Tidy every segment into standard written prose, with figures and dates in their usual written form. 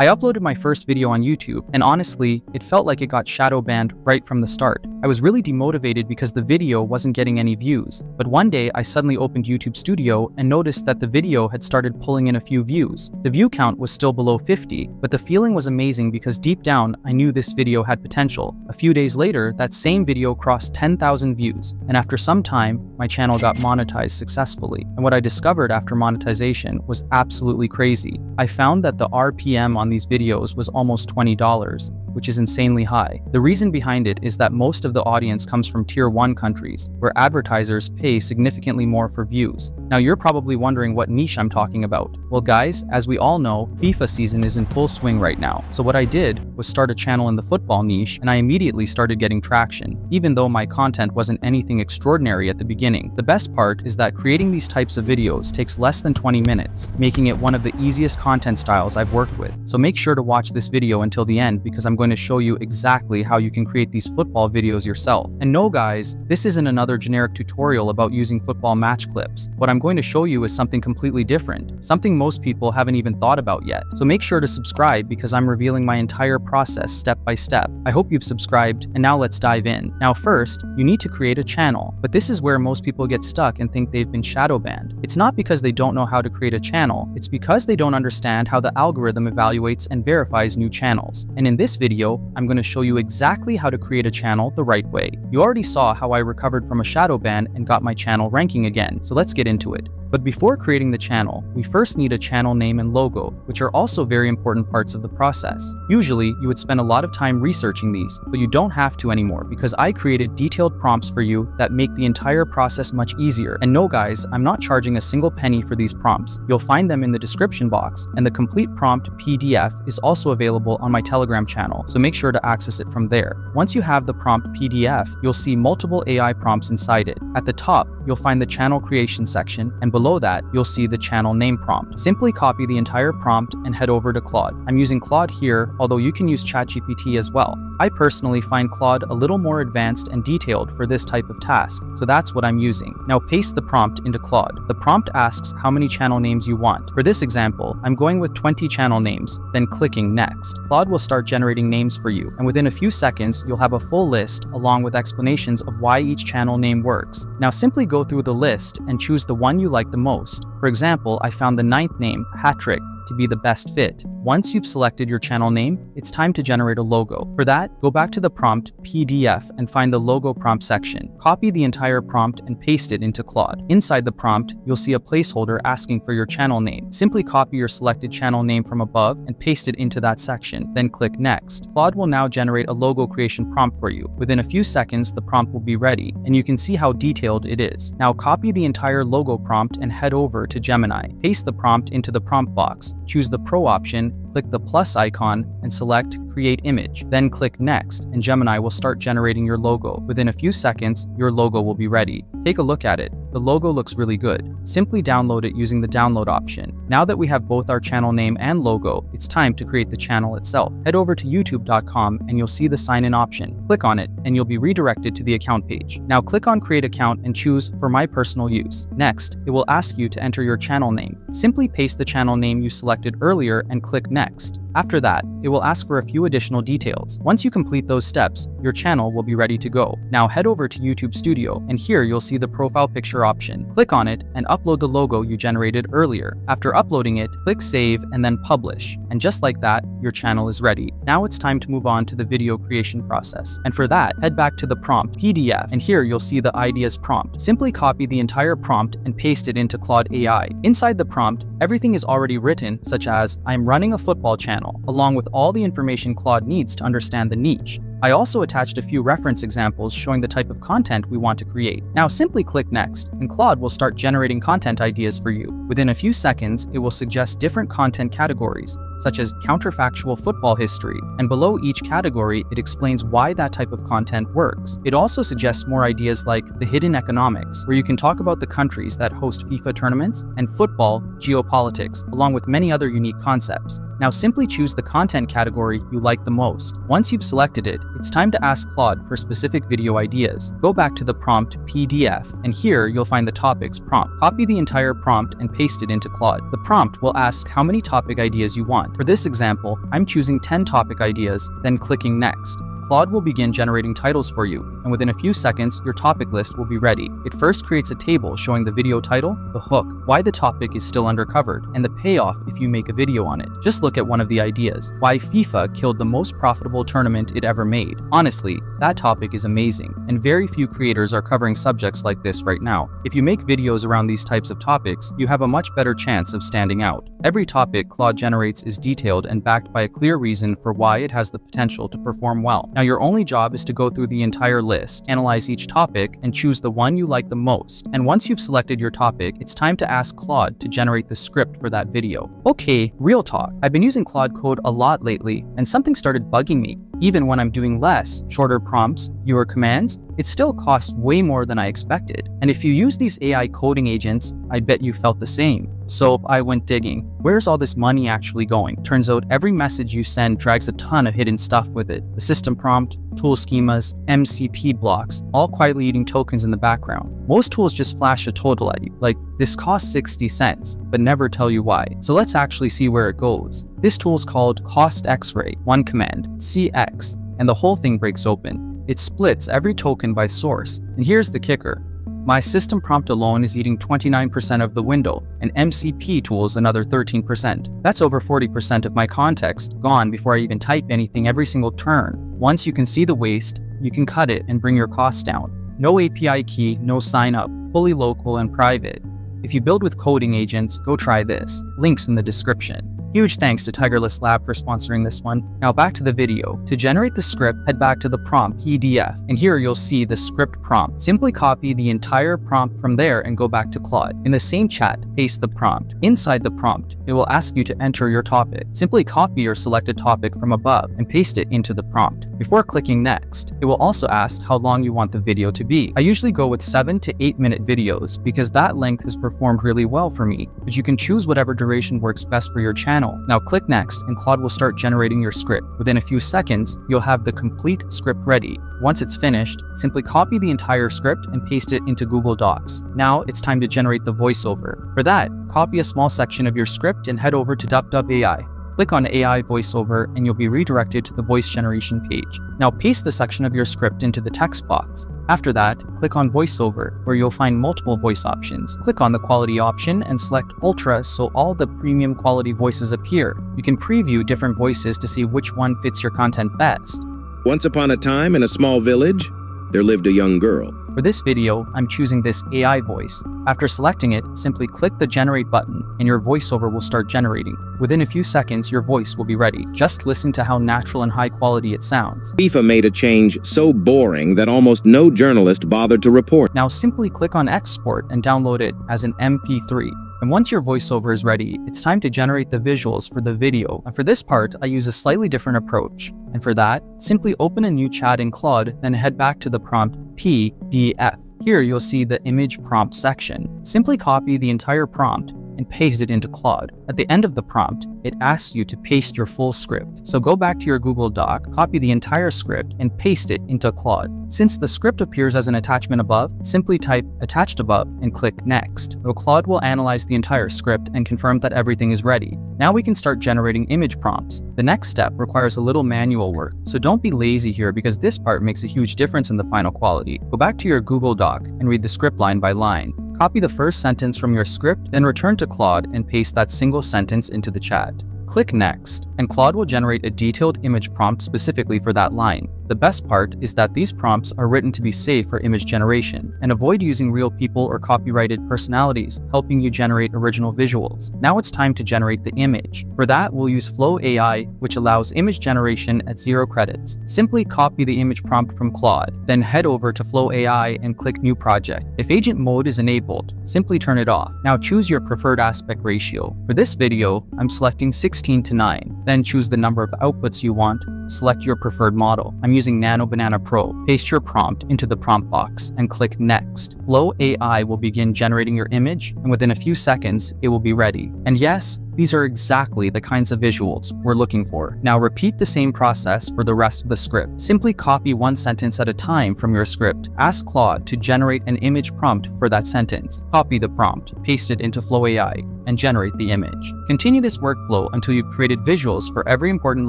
I uploaded my first video on YouTube, and honestly, it felt like it got shadow banned right from the start. I was really demotivated because the video wasn't getting any views. But one day, I suddenly opened YouTube Studio and noticed that the video had started pulling in a few views. The view count was still below 50, but the feeling was amazing because deep down, I knew this video had potential. A few days later, that same video crossed 10,000 views, and after some time, my channel got monetized successfully. And what I discovered after monetization was absolutely crazy. I found that the RPM on these videos was almost $20, which is insanely high. The reason behind it is that most of the audience comes from Tier 1 countries, where advertisers pay significantly more for views. Now you're probably wondering what niche I'm talking about. Well guys, as we all know, FIFA season is in full swing right now. So what I did was start a channel in the football niche, and I immediately started getting traction, even though my content wasn't anything extraordinary at the beginning. The best part is that creating these types of videos takes less than 20 minutes, making it one of the easiest content styles I've worked with. So make sure to watch this video until the end because I'm going to show you exactly how you can create these football videos yourself. And no guys, this isn't another generic tutorial about using football match clips. What I'm going to show you is something completely different, something most people haven't even thought about yet. So make sure to subscribe because I'm revealing my entire process step by step. I hope you've subscribed, and now let's dive in. Now first, you need to create a channel, but this is where most people get stuck and think they've been shadow banned. It's not because they don't know how to create a channel, it's because they don't understand how the algorithm evaluates and verifies new channels. And in this video, I'm going to show you exactly how to create a channel the right way. You already saw how I recovered from a shadow ban and got my channel ranking again, so let's get into it. But before creating the channel, we first need a channel name and logo, which are also very important parts of the process. Usually, you would spend a lot of time researching these, but you don't have to anymore because I created detailed prompts for you that make the entire process much easier. And no guys, I'm not charging a single penny for these prompts. You'll find them in the description box, and the complete prompt PDF is also available on my Telegram channel, so make sure to access it from there. Once you have the prompt PDF, you'll see multiple AI prompts inside it. At the top, you'll find the channel creation section, and below that, you'll see the channel name prompt. Simply copy the entire prompt and head over to Claude. I'm using Claude here, although you can use ChatGPT as well. I personally find Claude a little more advanced and detailed for this type of task, so that's what I'm using. Now paste the prompt into Claude. The prompt asks how many channel names you want. For this example, I'm going with 20 channel names, then clicking Next. Claude will start generating names for you, and within a few seconds, you'll have a full list along with explanations of why each channel name works. Now simply go through the list and choose the one you like the most. For example, I found the 9th name, Hattrick, to be the best fit. Once you've selected your channel name, it's time to generate a logo. For that, go back to the prompt PDF and find the logo prompt section. Copy the entire prompt and paste it into Claude. Inside the prompt, you'll see a placeholder asking for your channel name. Simply copy your selected channel name from above and paste it into that section, then click Next. Claude will now generate a logo creation prompt for you. Within a few seconds, the prompt will be ready, and you can see how detailed it is. Now copy the entire logo prompt and head over to Gemini. Paste the prompt into the prompt box. Choose the Pro option, click the plus icon, and select Create Image. Then click Next, and Gemini will start generating your logo. Within a few seconds, your logo will be ready. Take a look at it. The logo looks really good. Simply download it using the download option. Now that we have both our channel name and logo, it's time to create the channel itself. Head over to youtube.com and you'll see the sign in option. Click on it and you'll be redirected to the account page. Now click on Create Account and choose For My Personal Use. Next, it will ask you to enter your channel name. Simply paste the channel name you selected earlier and click Next. After that, it will ask for a few additional details. Once you complete those steps, your channel will be ready to go. Now head over to YouTube Studio, and here you'll see the profile picture option. Click on it and upload the logo you generated earlier. After uploading it, click Save and then Publish. And just like that, your channel is ready. Now it's time to move on to the video creation process. And for that, head back to the prompt PDF, and here you'll see the ideas prompt. Simply copy the entire prompt and paste it into Claude AI. Inside the prompt, everything is already written, such as, I'm running a football channel, along with all the information Claude needs to understand the niche. I also attached a few reference examples showing the type of content we want to create. Now simply click Next, and Claude will start generating content ideas for you. Within a few seconds, it will suggest different content categories, such as counterfactual football history, and below each category, it explains why that type of content works. It also suggests more ideas like the hidden economics, where you can talk about the countries that host FIFA tournaments, and football geopolitics, along with many other unique concepts. Now simply choose the content category you like the most. Once you've selected it, it's time to ask Claude for specific video ideas. Go back to the prompt PDF, and here you'll find the topics prompt. Copy the entire prompt and paste it into Claude. The prompt will ask how many topic ideas you want. For this example, I'm choosing 10 topic ideas, then clicking Next. Claude will begin generating titles for you, and within a few seconds, your topic list will be ready. It first creates a table showing the video title, the hook, why the topic is still undercovered, and the payoff if you make a video on it. Just look at one of the ideas, why FIFA killed the most profitable tournament it ever made. Honestly, that topic is amazing, and very few creators are covering subjects like this right now. If you make videos around these types of topics, you have a much better chance of standing out. Every topic Claude generates is detailed and backed by a clear reason for why it has the potential to perform well. Now your only job is to go through the entire list, analyze each topic, and choose the one you like the most. And once you've selected your topic, it's time to ask Claude to generate the script for that video. Okay, real talk. I've been using Claude Code a lot lately, and something started bugging me. Even when I'm doing less, shorter prompts, fewer commands, it still costs way more than I expected. And if you use these AI coding agents, I bet you felt the same. So I went digging. Where's all this money actually going? Turns out every message you send drags a ton of hidden stuff with it. The system prompt, tool schemas, MCP blocks, all quietly eating tokens in the background. Most tools just flash a total at you, like this costs 60 cents, but never tell you why. So let's actually see where it goes. This tool's called Cost X-Ray, one command, CX, and the whole thing breaks open. It splits every token by source. And here's the kicker. My system prompt alone is eating 29% of the window, and MCP tools another 13%. That's over 40% of my context gone before I even type anything every single turn. Once you can see the waste, you can cut it and bring your costs down. No API key, no sign up, fully local and private. If you build with coding agents, go try this. Links in the description. Huge thanks to Tigerless Lab for sponsoring this one. Now back to the video. To generate the script, head back to the prompt PDF, and here you'll see the script prompt. Simply copy the entire prompt from there and go back to Claude. In the same chat, paste the prompt. Inside the prompt, it will ask you to enter your topic. Simply copy your selected topic from above and paste it into the prompt. Before clicking next, it will also ask how long you want the video to be. I usually go with 7 to 8 minute videos because that length has performed really well for me, but you can choose whatever duration works best for your channel. Now click next and Claude will start generating your script. Within a few seconds, you'll have the complete script ready. Once it's finished, simply copy the entire script and paste it into Google Docs. Now it's time to generate the voiceover. For that, copy a small section of your script and head over to DubDub.ai. Click on AI voiceover and you'll be redirected to the voice generation page. Now paste the section of your script into the text box. After that, click on voiceover, where you'll find multiple voice options. Click on the quality option and select Ultra so all the premium quality voices appear. You can preview different voices to see which one fits your content best. Once upon a time in a small village, there lived a young girl. For this video, I'm choosing this AI voice. After selecting it, simply click the generate button and your voiceover will start generating. Within a few seconds, your voice will be ready. Just listen to how natural and high quality it sounds. FIFA made a change so boring that almost no journalist bothered to report. Now simply click on export and download it as an MP3. And once your voiceover is ready, it's time to generate the visuals for the video. And for this part, I use a slightly different approach. And for that, simply open a new chat in Claude, then head back to the prompt PDF. Here you'll see the image prompt section. Simply copy the entire prompt and paste it into Claude. At the end of the prompt, it asks you to paste your full script. So go back to your Google Doc, copy the entire script, and paste it into Claude. Since the script appears as an attachment above, simply type attached above and click next. So Claude will analyze the entire script and confirm that everything is ready. Now we can start generating image prompts. The next step requires a little manual work, so don't be lazy here because this part makes a huge difference in the final quality. Go back to your Google Doc and read the script line by line. Copy the first sentence from your script, then return to Claude and paste that single sentence into the chat. Click Next, and Claude will generate a detailed image prompt specifically for that line. The best part is that these prompts are written to be safe for image generation, and avoid using real people or copyrighted personalities, helping you generate original visuals. Now it's time to generate the image. For that, we'll use Flow AI, which allows image generation at 0 credits. Simply copy the image prompt from Claude, then head over to Flow AI and click New Project. If agent mode is enabled, simply turn it off. Now choose your preferred aspect ratio. For this video, I'm selecting 16:9. Then choose the number of outputs you want. Select your preferred model. I'm using Nano Banana Pro. Paste your prompt into the prompt box and click Next. Flow AI will begin generating your image, and within a few seconds, it will be ready. And yes, These are exactly the kinds of visuals we're looking for. Now repeat the same process for the rest of the script. Simply copy one sentence at a time from your script. Ask Claude to generate an image prompt for that sentence. Copy the prompt, paste it into Flow AI, and generate the image. Continue this workflow until you've created visuals for every important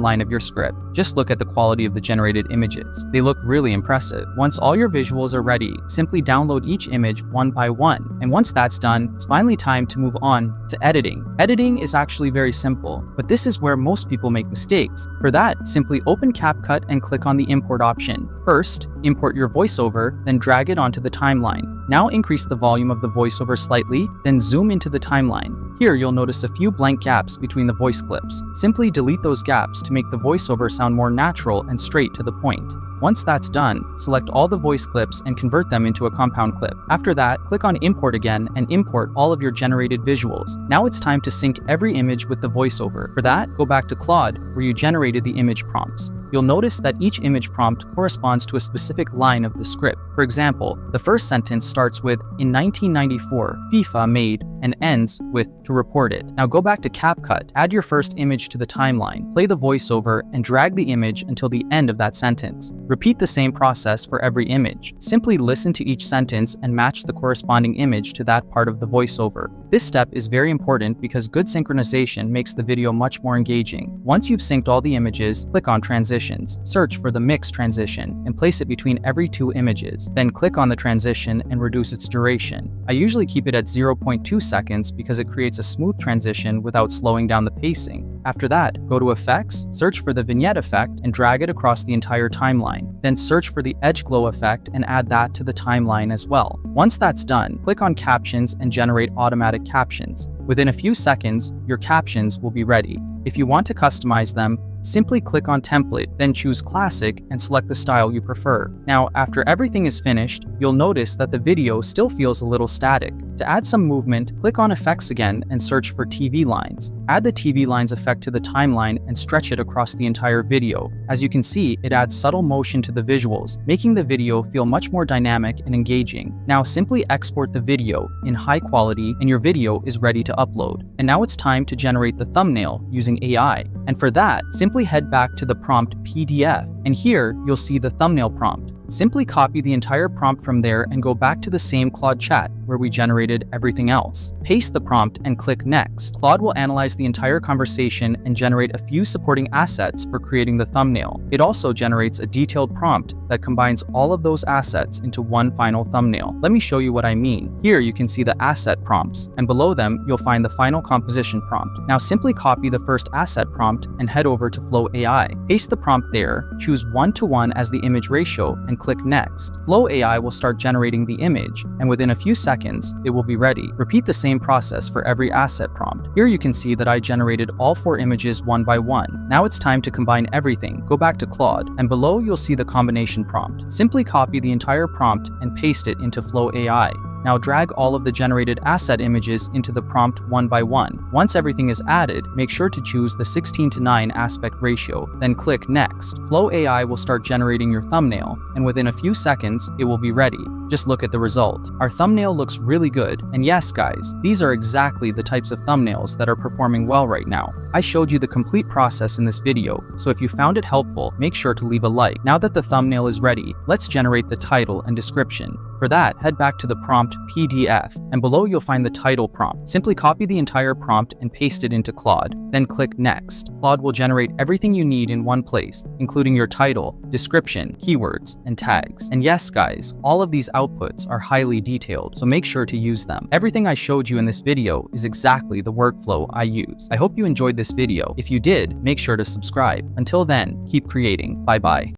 line of your script. Just look at the quality of the generated images. They look really impressive. Once all your visuals are ready, simply download each image one by one. And once that's done, it's finally time to move on to editing. Editing is actually very simple, but this is where most people make mistakes. For that, simply open CapCut and click on the import option. First, import your voiceover, then drag it onto the timeline. Now increase the volume of the voiceover slightly, then zoom into the timeline. Here you'll notice a few blank gaps between the voice clips. Simply delete those gaps to make the voiceover sound more natural and straight to the point. Once that's done, select all the voice clips and convert them into a compound clip. After that, click on Import again and import all of your generated visuals. Now it's time to sync every image with the voiceover. For that, go back to Claude, where you generated the image prompts. You'll notice that each image prompt corresponds to a specific line of the script. For example, the first sentence starts with, "In 1994, FIFA made," and ends with, "to report it." Now go back to CapCut, add your first image to the timeline, play the voiceover, and drag the image until the end of that sentence. Repeat the same process for every image. Simply listen to each sentence and match the corresponding image to that part of the voiceover. This step is very important because good synchronization makes the video much more engaging. Once you've synced all the images, click on Transitions. Search for the Mix transition and place it between every two images. Then click on the transition and reduce its duration. I usually keep it at 0.2 seconds because it creates a smooth transition without slowing down the pacing. After that, go to Effects, search for the Vignette effect, and drag it across the entire timeline. Then search for the Edge Glow effect and add that to the timeline as well. Once that's done, click on Captions and generate automatic captions. Within a few seconds, your captions will be ready. If you want to customize them, simply click on Template, then choose Classic and select the style you prefer. Now, after everything is finished, you'll notice that the video still feels a little static. To add some movement, click on Effects again and search for TV lines. Add the TV lines effect to the timeline and stretch it across the entire video. As you can see, it adds subtle motion to the visuals, making the video feel much more dynamic and engaging. Now simply export the video in high quality and your video is ready to upload. And now it's time to generate the thumbnail using AI. And for that, simply head back to the prompt PDF, and here you'll see the thumbnail prompt. Simply copy the entire prompt from there and go back to the same Claude chat where we generated everything else. Paste the prompt and click Next. Claude will analyze the entire conversation and generate a few supporting assets for creating the thumbnail. It also generates a detailed prompt that combines all of those assets into one final thumbnail. Let me show you what I mean. Here you can see the asset prompts, and below them you'll find the final composition prompt. Now simply copy the first asset prompt and head over to Flow AI. Paste the prompt there, choose 1:1 as the image ratio, and click Next. Flow AI will start generating the image, and within a few seconds, it will be ready. Repeat the same process for every asset prompt. Here you can see that I generated all 4 images one by one. Now it's time to combine everything. Go back to Claude, and below you'll see the combination prompt. Simply copy the entire prompt and paste it into Flow AI. Now drag all of the generated asset images into the prompt one by one. Once everything is added, make sure to choose the 16:9 aspect ratio, then click Next. Flow AI will start generating your thumbnail, and within a few seconds, it will be ready. Just look at the result. Our thumbnail looks really good, and yes guys, these are exactly the types of thumbnails that are performing well right now. I showed you the complete process in this video, so if you found it helpful, make sure to leave a like. Now that the thumbnail is ready, let's generate the title and description. For that, head back to the prompt PDF, and below you'll find the title prompt. Simply copy the entire prompt and paste it into Claude, then click Next. Claude will generate everything you need in one place, including your title, description, keywords, and tags. And yes guys, all of these outputs are highly detailed, so make sure to use them. Everything I showed you in this video is exactly the workflow I use. I hope you enjoyed this video. If you did, make sure to subscribe. Until then, keep creating. Bye bye.